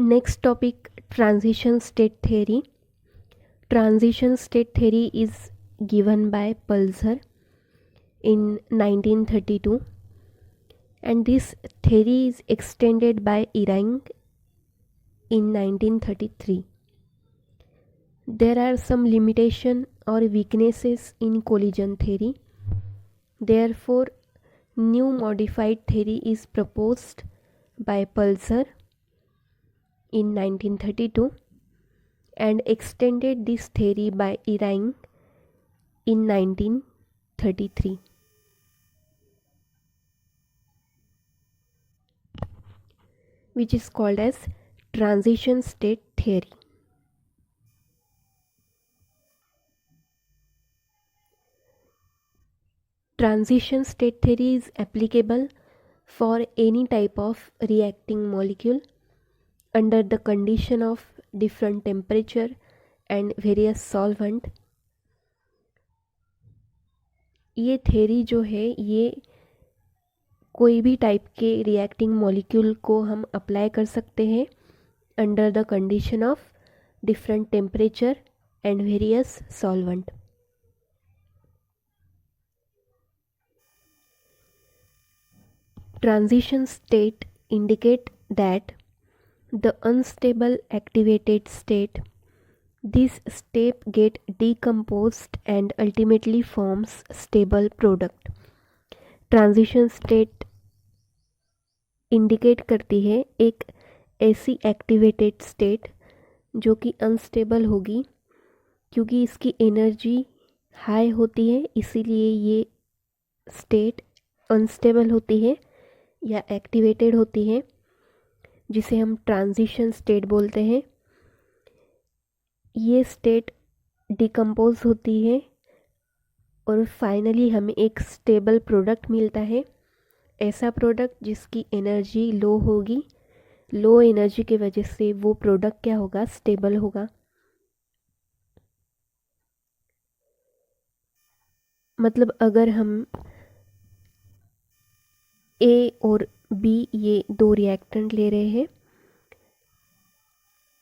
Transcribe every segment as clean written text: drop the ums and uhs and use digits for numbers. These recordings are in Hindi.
Next topic, transition state theory. Transition state theory is given by Pulsar in 1932, and this theory is extended by Irving in 1933. There are some limitations or weaknesses in collision theory. Therefore, new modified theory is proposed by Pulsar in 1932 and extended this theory by Irving in 1933. Which is called as transition state theory. Transition state theory is applicable for any type of reacting molecule under the condition of different temperature and various solvent. ये थ्योरी जो है ये कोई भी टाइप के रिएक्टिंग मॉलिक्यूल को हम अप्लाई कर सकते हैं under the condition of different temperature and various solvent. Transition state indicate that the unstable activated state, this state get decomposed and ultimately forms stable product. Transition state indicate करती है एक ऐसी activated state जो कि unstable होगी, क्योंकि इसकी एनर्जी हाई होती है, इसीलिए ये स्टेट अनस्टेबल होती है या एक्टिवेटेड होती है, जिसे हम ट्रांजिशन स्टेट बोलते हैं. ये स्टेट डिकम्पोज होती है और फाइनली हमें एक स्टेबल प्रोडक्ट मिलता है. ऐसा प्रोडक्ट जिसकी एनर्जी लो होगी, लो एनर्जी की वजह से वो प्रोडक्ट क्या होगा, स्टेबल होगा. मतलब अगर हम ए और बी ये दो रिएक्टेंट ले रहे हैं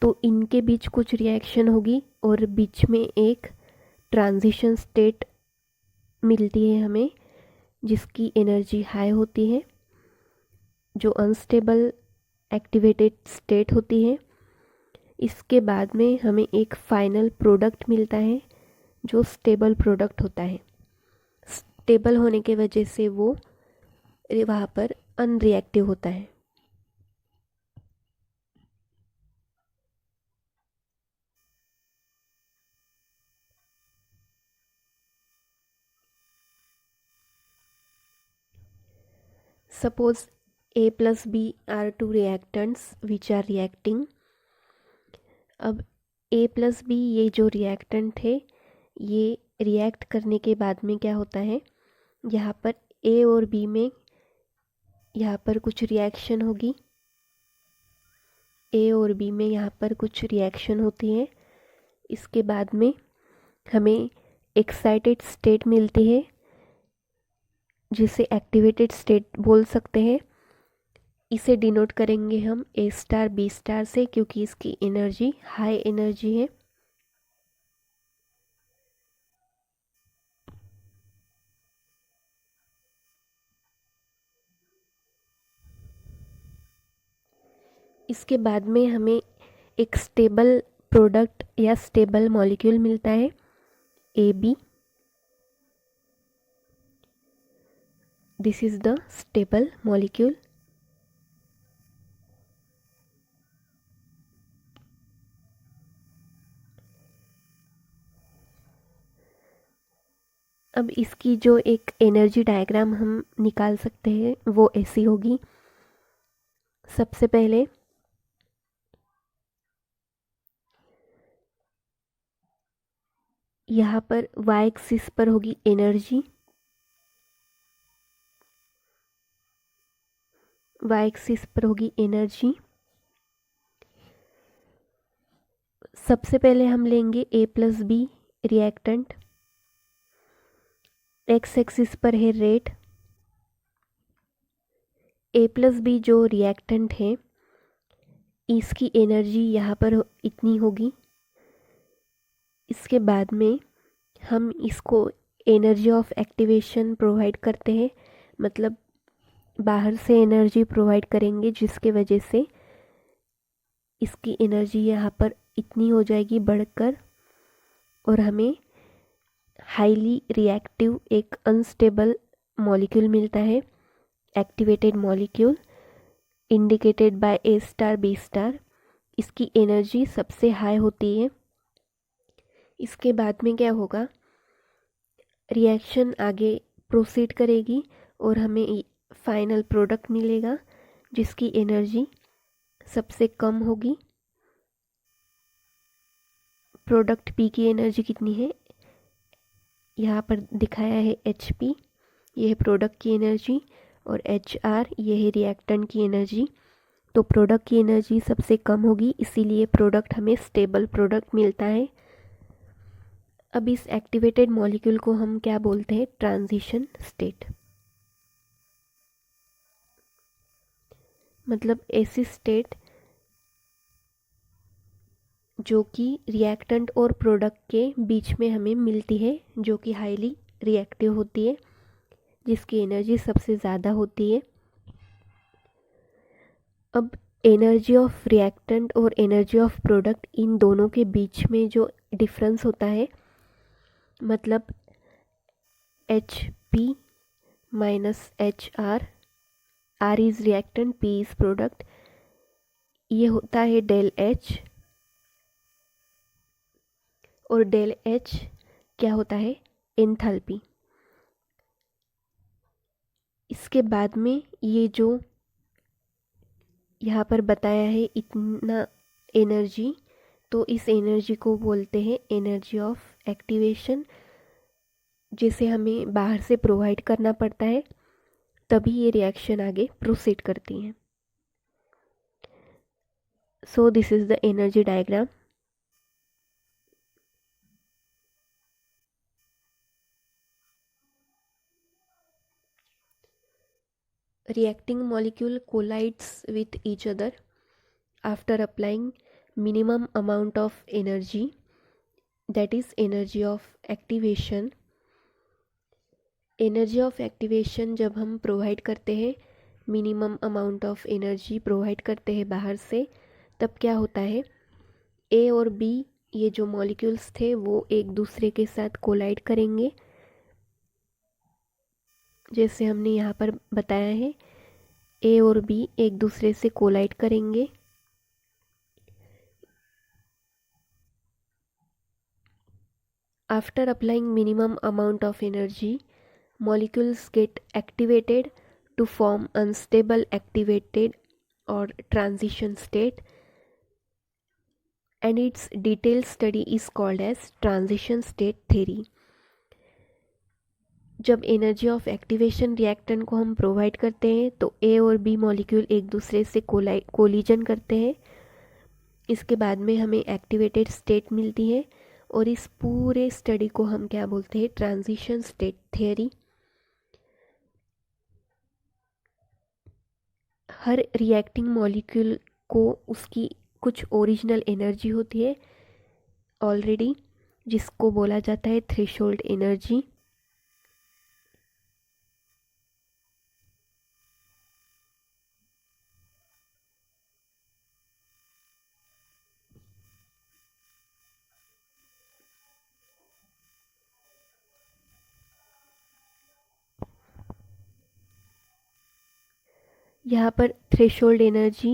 तो इनके बीच कुछ रिएक्शन होगी और बीच में एक ट्रांजिशन स्टेट मिलती है हमें, जिसकी एनर्जी हाई होती है, जो अनस्टेबल एक्टिवेटेड स्टेट होती है. इसके बाद में हमें एक फाइनल प्रोडक्ट मिलता है जो स्टेबल प्रोडक्ट होता है. स्टेबल होने के वजह से वो वहाँ पर अनरिएक्टिव होता है. Suppose A plus B are two reactants which are reacting. अब A plus B ये जो रिएक्टेंट है ये रिएक्ट करने के बाद में क्या होता है, यहाँ पर A और B में यहाँ पर कुछ रिएक्शन होगी. A और B में यहाँ पर कुछ रिएक्शन होती है. इसके बाद में हमें एक्साइटेड स्टेट मिलती है जिसे एक्टिवेटेड स्टेट बोल सकते हैं. इसे डिनोट करेंगे हम A स्टार B स्टार से, क्योंकि इसकी एनर्जी हाई एनर्जी है. इसके बाद में हमें एक स्टेबल प्रोडक्ट या स्टेबल मॉलिक्यूल मिलता है AB. This is the stable molecule. अब इसकी जो एक एनर्जी डायग्राम हम निकाल सकते हैं वो ऐसी होगी. सबसे पहले यहाँ पर y एक्सिस पर होगी एनर्जी, y एक्सिस पर होगी एनर्जी. सबसे पहले हम लेंगे A plus B reactant. x axis पर है रेट. A प्लस बी जो रिएक्टेंट है इसकी एनर्जी यहाँ पर इतनी होगी। इसके बाद में हम इसको एनर्जी ऑफ एक्टिवेशन प्रोवाइड करते हैं, मतलब बाहर से एनर्जी प्रोवाइड करेंगे जिसके वजह से इसकी एनर्जी यहाँ पर इतनी हो जाएगी बढ़कर, और हमें हाईली रिएक्टिव एक अनस्टेबल मॉलिक्यूल मिलता है, activated molecule indicated by A star B star. इसकी एनर्जी सबसे हाई होती है। इसके बाद में क्या होगा, रिएक्शन आगे प्रोसीड करेगी और हमें फाइनल प्रोडक्ट मिलेगा जिसकी एनर्जी सबसे कम होगी। प्रोडक्ट पी की एनर्जी कितनी है, यहाँ पर दिखाया है HP, यह है प्रोडक्ट की एनर्जी, और HR यह है रिएक्टेंट की एनर्जी। तो प्रोडक्ट की एनर्जी सबसे कम होगी, इसीलिए प्रोडक्ट हमें स्टेबल प्रोडक्ट मिलता है। अब इस एक्टिवेटेड मॉलिक्यूल को हम क्या बोलते हैं, ट्रांजिशन स्टेट। मतलब ऐसी स्टेट जो कि रिएक्टेंट और प्रोडक्ट के बीच में हमें मिलती है, जो कि हाईली रिएक्टिव होती है, जिसकी एनर्जी सबसे ज़्यादा होती है। अब एनर्जी ऑफ रिएक्टेंट और एनर्जी ऑफ प्रोडक्ट, इन दोनों के बीच में जो डिफरेंस होता है, मतलब HP minus HR, R is reactant, P is product, ये होता है डेल H, और डेल H क्या होता है, एंथैल्पी। इसके बाद में ये जो यहाँ पर बताया है इतना एनर्जी, तो इस एनर्जी को बोलते हैं एनर्जी ऑफ एक्टिवेशन, जिसे हमें बाहर से प्रोवाइड करना पड़ता है, तभी ये रिएक्शन आगे प्रोसीड करती है। So this is the energy diagram. Reacting molecule collides with each other after applying minimum amount of energy, that is energy of activation। Energy of activation जब हम प्रोवाइड करते हैं, minimum amount of energy provide करते हैं बाहर से, तब क्या होता है, ए और बी ये जो मॉलिक्यूल्स थे वो एक दूसरे के साथ कोलाइड करेंगे, जैसे हमने यहाँ पर बताया है, ए और बी एक दूसरे से कोलाइड करेंगे। After applying minimum amount of energy, molecules get activated to form unstable activated or transition state, and its detailed study is called as transition state theory। जब एनर्जी ऑफ एक्टिवेशन रिएक्टेंट को हम प्रोवाइड करते हैं तो ए और बी मॉलिक्यूल एक दूसरे से कोलिजन करते हैं। इसके बाद में हमें एक्टिवेटेड स्टेट मिलती है, और इस पूरे स्टडी को हम क्या बोलते हैं, ट्रांजिशन स्टेट थियरी। हर रिएक्टिंग मॉलिक्यूल को उसकी कुछ ओरिजिनल एनर्जी होती है ऑलरेडी, जिसको बोला जाता है थ्रेशोल्ड एनर्जी। यहाँ पर थ्रेशोल्ड एनर्जी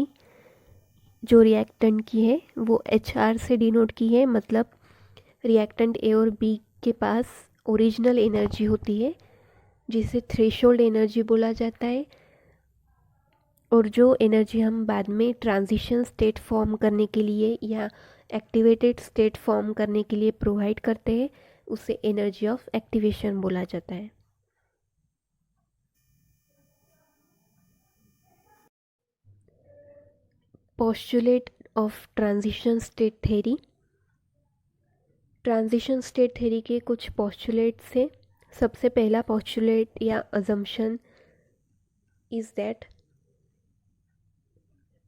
जो रिएक्टेंट की है वो HR से डिनोट की है, मतलब रिएक्टेंट ए और बी के पास ओरिजिनल एनर्जी होती है जिसे थ्रेशोल्ड एनर्जी बोला जाता है, और जो एनर्जी हम बाद में ट्रांजिशन स्टेट फॉर्म करने के लिए या एक्टिवेटेड स्टेट फॉर्म करने के लिए प्रोवाइड करते हैं उसे एनर्जी ऑफ एक्टिवेशन बोला जाता है। Postulate of transition state theory. Transition state theory के कुछ पोस्टुलेट्स हैं। सबसे पहला पोस्टुलेट या assumption is that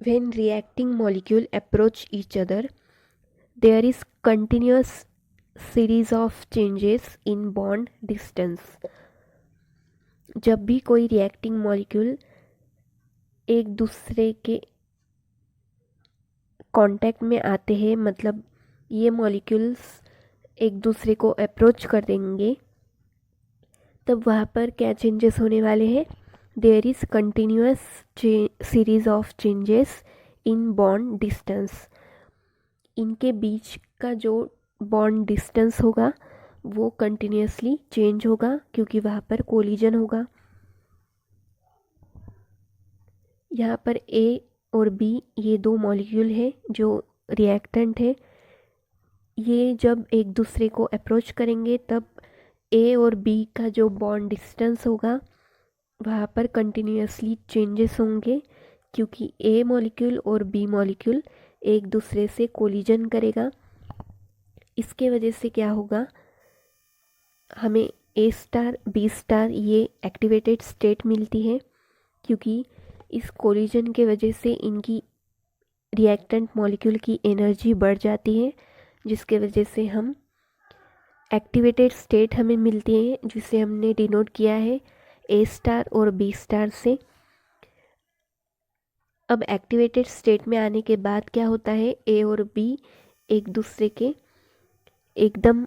when reacting molecule approach each other, there is continuous series of changes in bond distance. जब भी कोई रिएक्टिंग मॉलिक्यूल एक दूसरे के कांटेक्ट में आते हैं, मतलब ये मॉलिक्यूल्स एक दूसरे को अप्रोच कर देंगे, तब वहाँ पर क्या चेंजेस होने वाले हैं? There is continuous series of changes in bond distance. इनके बीच का जो बॉन्ड डिस्टेंस होगा वो कंटिन्यूअसली चेंज होगा क्योंकि वहाँ पर कोलिजन होगा. यहाँ पर ए और बी ये दो मॉलिक्यूल हैं जो रिएक्टेंट है. ये जब एक दूसरे को अप्रोच करेंगे तब ए और बी का जो बॉन्ड डिस्टेंस होगा वहाँ पर कंटिन्यूअसली चेंजेस होंगे क्योंकि ए मॉलिक्यूल और बी मॉलिक्यूल एक दूसरे से कोलिजन करेगा. इसके वजह से क्या होगा, हमें ए स्टार बी स्टार ये एक्टिवेटेड स्टेट मिलती है क्योंकि इस कोलिजन के वजह से इनकी रिएक्टेंट मॉलिक्यूल की एनर्जी बढ़ जाती है, जिसके वजह से हम एक्टिवेटेड स्टेट हमें मिलती है जिसे हमने डिनोट किया है ए स्टार और बी स्टार से. अब एक्टिवेटेड स्टेट में आने के बाद क्या होता है, ए और बी एक दूसरे के एकदम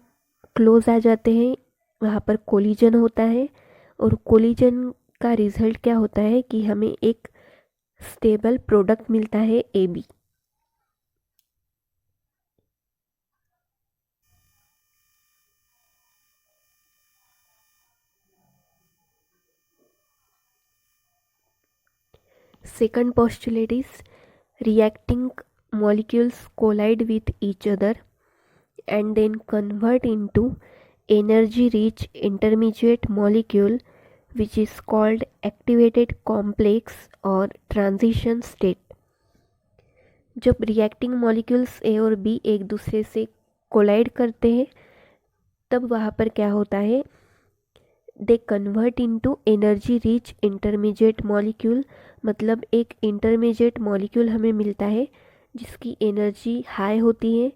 क्लोज आ जाते हैं, वहाँ पर कोलिजन होता है और कोलिजन का रिजल्ट क्या होता है कि हमें एक स्टेबल प्रोडक्ट मिलता है A B. Second postulate is reacting molecules collide with each other and then convert into energy rich intermediate molecule which is called activated complex or transition state. जब reacting molecules A और B एक दूसरे से कोलाइड करते हैं तब वहाँ पर क्या होता है, they convert into energy rich intermediate molecule. मतलब एक इंटरमीडिएट मॉलिक्यूल हमें मिलता है जिसकी एनर्जी हाई होती है,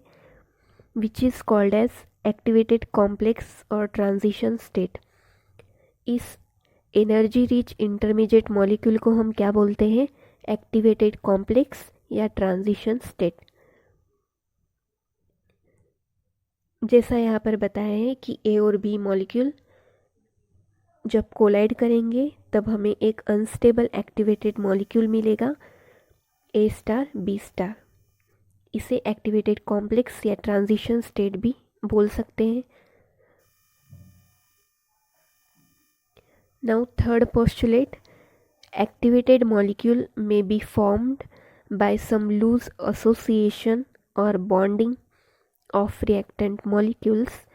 which is called as activated complex और ट्रांजिशन स्टेट. इस एनर्जी रिच इंटरमीडिएट मॉलिक्यूल को हम क्या बोलते हैं, एक्टिवेटेड कॉम्प्लेक्स या ट्रांजिशन स्टेट. जैसा यहाँ पर बताया है कि ए और बी मॉलिक्यूल जब कोलाइड करेंगे तब हमें एक अनस्टेबल एक्टिवेटेड मॉलिक्यूल मिलेगा ए स्टार बी स्टार. इसे एक्टिवेटेड कॉम्प्लेक्स या ट्रांजिशन स्टेट भी बोल सकते हैं. Now third postulate, activated molecule may be formed by some loose association और bonding of reactant molecules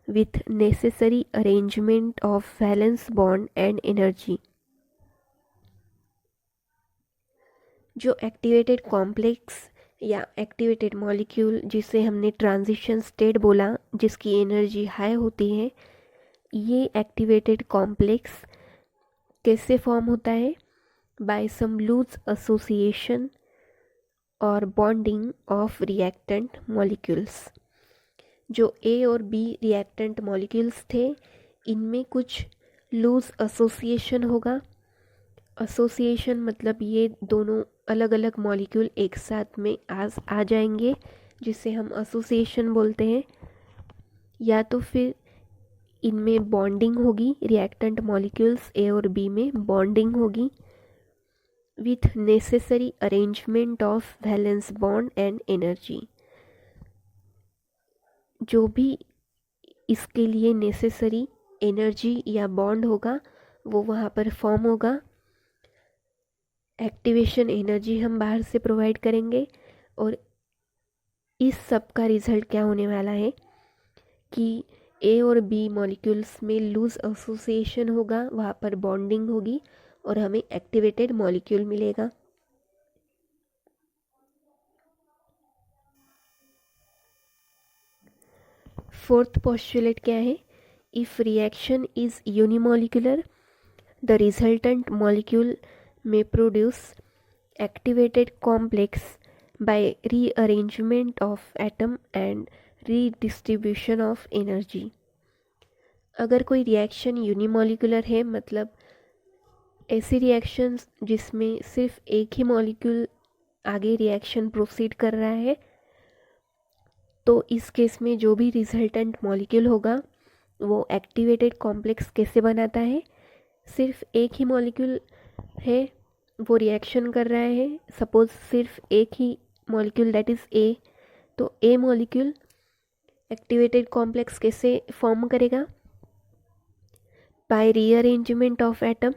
with necessary arrangement of valence bond and energy. जो एक्टिवेटेड कॉम्प्लेक्स या एक्टिवेटेड मॉलिक्यूल जिसे हमने ट्रांजिशन स्टेट बोला, जिसकी एनर्जी हाई होती है, ये एक्टिवेटेड कॉम्प्लेक्स कैसे फॉर्म होता है, बाय सम लूज एसोसिएशन और बॉन्डिंग ऑफ रिएक्टेंट मॉलिक्यूल्स. जो ए और बी रिएक्टेंट मॉलिक्यूल्स थे इनमें कुछ लूज एसोसिएशन होगा. एसोसिएशन मतलब ये दोनों अलग अलग मॉलिक्यूल एक साथ में आ जाएंगे जिसे हम एसोसिएशन बोलते हैं. या तो फिर इनमें बॉन्डिंग होगी, रिएक्टेंट मॉलिक्यूल्स ए और बी में बॉन्डिंग होगी with necessary arrangement of valence bond and energy. जो भी इसके लिए नेसेसरी एनर्जी या बॉन्ड होगा वो वहाँ पर फॉर्म होगा. एक्टिवेशन एनर्जी हम बाहर से प्रोवाइड करेंगे और इस सब का रिजल्ट क्या होने वाला है कि ए और बी मॉलिक्यूल्स में लूज एसोसिएशन होगा, वहाँ पर बॉन्डिंग होगी और हमें एक्टिवेटेड मॉलिक्यूल मिलेगा. फोर्थ पोस्टुलेट क्या है, if reaction is unimolecular the resultant molecule may produce activated complex by rearrangement of atom and redistribution of energy। अगर कोई रिएक्शन यूनिमॉलिक्यूलर है, मतलब ऐसी रिएक्शंस जिसमें सिर्फ एक ही मॉलिक्यूल आगे रिएक्शन प्रोसीड कर रहा है, तो इस केस में जो भी रिजल्टेंट मॉलिक्यूल होगा वो एक्टिवेटेड कॉम्प्लेक्स कैसे बनाता है। सिर्फ एक ही मॉलिक्यूल है, वो रिएक्शन कर रहा है, सपोज सिर्फ एक ही मॉलिक्यूल दैट इज़ ए, तो ए मॉलिक्यूल एक्टिवेटेड कॉम्प्लेक्स कैसे फॉर्म करेगा? By rearrangement of atom.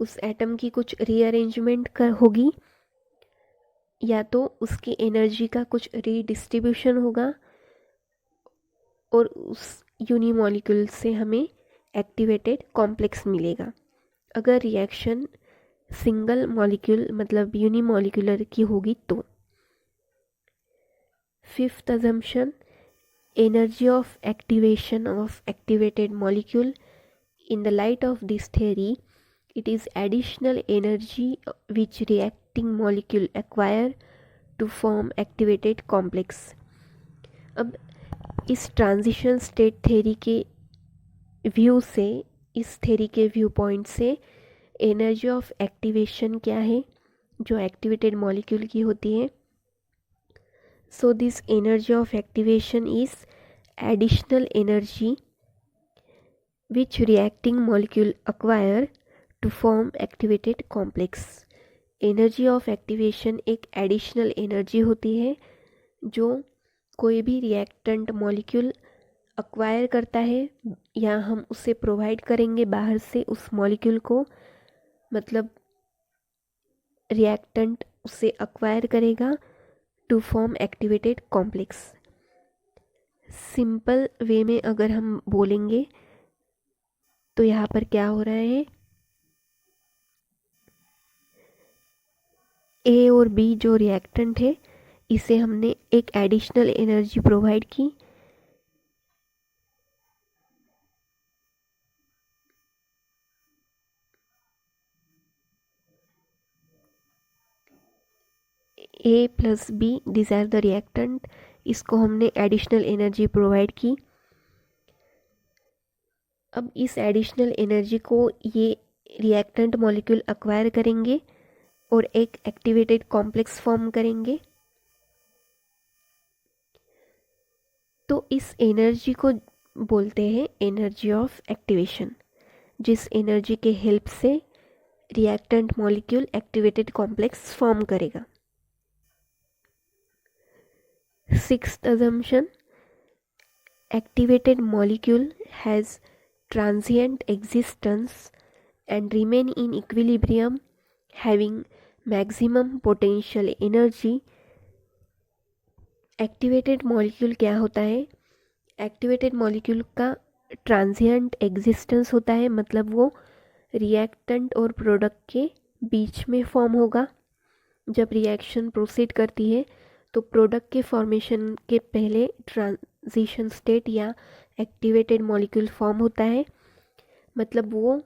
उस एटम की कुछ रीअरेंजमेंट कर होगी, या तो उसकी एनर्जी का कुछ रीडिस्ट्रीब्यूशन होगा, और उस यूनिमॉलिक्यूल से हमें एक्टिवेटेड कॉम्प्लेक्स मिलेगा। अगर रिएक्शन सिंगल मॉलिक्यूल मतलब यूनिमॉलिक्यूलर की होगी तो। Fifth assumption, energy of activation of activated molecule. In the light of this theory, it is additional energy which reacting molecule acquire to form activated complex। अब इस ट्रांजिशन स्टेट थ्योरी के व्यू से, इस थ्योरी के व्यू पॉइंट से एनर्जी ऑफ एक्टिवेशन क्या है जो एक्टिवेटेड मॉलिक्यूल की होती है। So this energy of activation is additional energy which reacting molecule acquire to form activated complex। Energy of activation एक एडिशनल एनर्जी होती है जो कोई भी रिएक्टेंट मॉलिक्यूल अक्वायर करता है, या हम उसे प्रोवाइड करेंगे बाहर से उस मॉलिक्यूल को, मतलब रिएक्टेंट उसे अक्वायर करेगा to form activated complex. Simple way में अगर हम बोलेंगे तो यहाँ पर क्या हो रहा है, ए और बी जो रिएक्टेंट है इसे हमने एक एडिशनल एनर्जी प्रोवाइड की, A plus B this are the reactant, इसको हमने एडिशनल एनर्जी प्रोवाइड की। अब इस एडिशनल एनर्जी को ये रिएक्टेंट मॉलिक्यूल अक्वायर करेंगे और एक एक्टिवेटेड कॉम्प्लेक्स फॉर्म करेंगे। तो इस एनर्जी को बोलते हैं एनर्जी ऑफ एक्टिवेशन, जिस एनर्जी के हेल्प से reactant molecule activated complex form करेगा। Sixth assumption, activated molecule has transient existence and remain in equilibrium having maximum potential energy। Activated molecule क्या होता है? एक्टिवेटेड मॉलिक्यूल का ट्रांजिएंट एग्जिस्टेंस होता है, मतलब वो रिएक्टेंट और प्रोडक्ट के बीच में फॉर्म होगा। जब रिएक्शन प्रोसीड करती है तो प्रोडक्ट के फॉर्मेशन के पहले ट्रांजिशन स्टेट या एक्टिवेटेड मॉलिक्यूल फॉर्म होता है, मतलब वो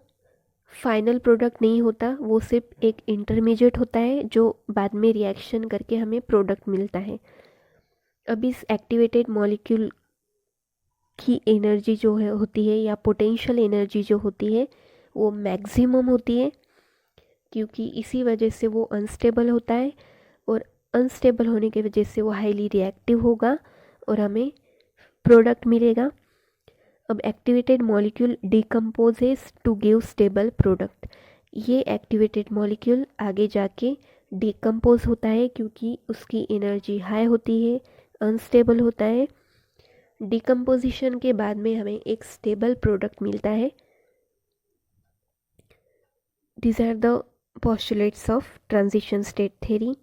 फाइनल प्रोडक्ट नहीं होता, वो सिर्फ एक इंटरमीडिएट होता है जो बाद में रिएक्शन करके हमें प्रोडक्ट मिलता है। अब इस एक्टिवेटेड मॉलिक्यूल की एनर्जी जो है होती है, या पोटेंशियल एनर्जी जो होती है, वो मैक्सिमम होती है, क्योंकि इसी वजह से वो अनस्टेबल होता है, और अनस्टेबल होने की वजह से वो हाईली रिएक्टिव होगा और हमें प्रोडक्ट मिलेगा। अब activated molecule decomposes to give stable product. ये एक्टिवेटेड मॉलिक्यूल आगे जाके डिकम्पोज होता है क्योंकि उसकी एनर्जी हाई होती है, अनस्टेबल होता है। डिकम्पोजिशन के बाद में हमें एक स्टेबल प्रोडक्ट मिलता है। These are the postulates of transition state theory।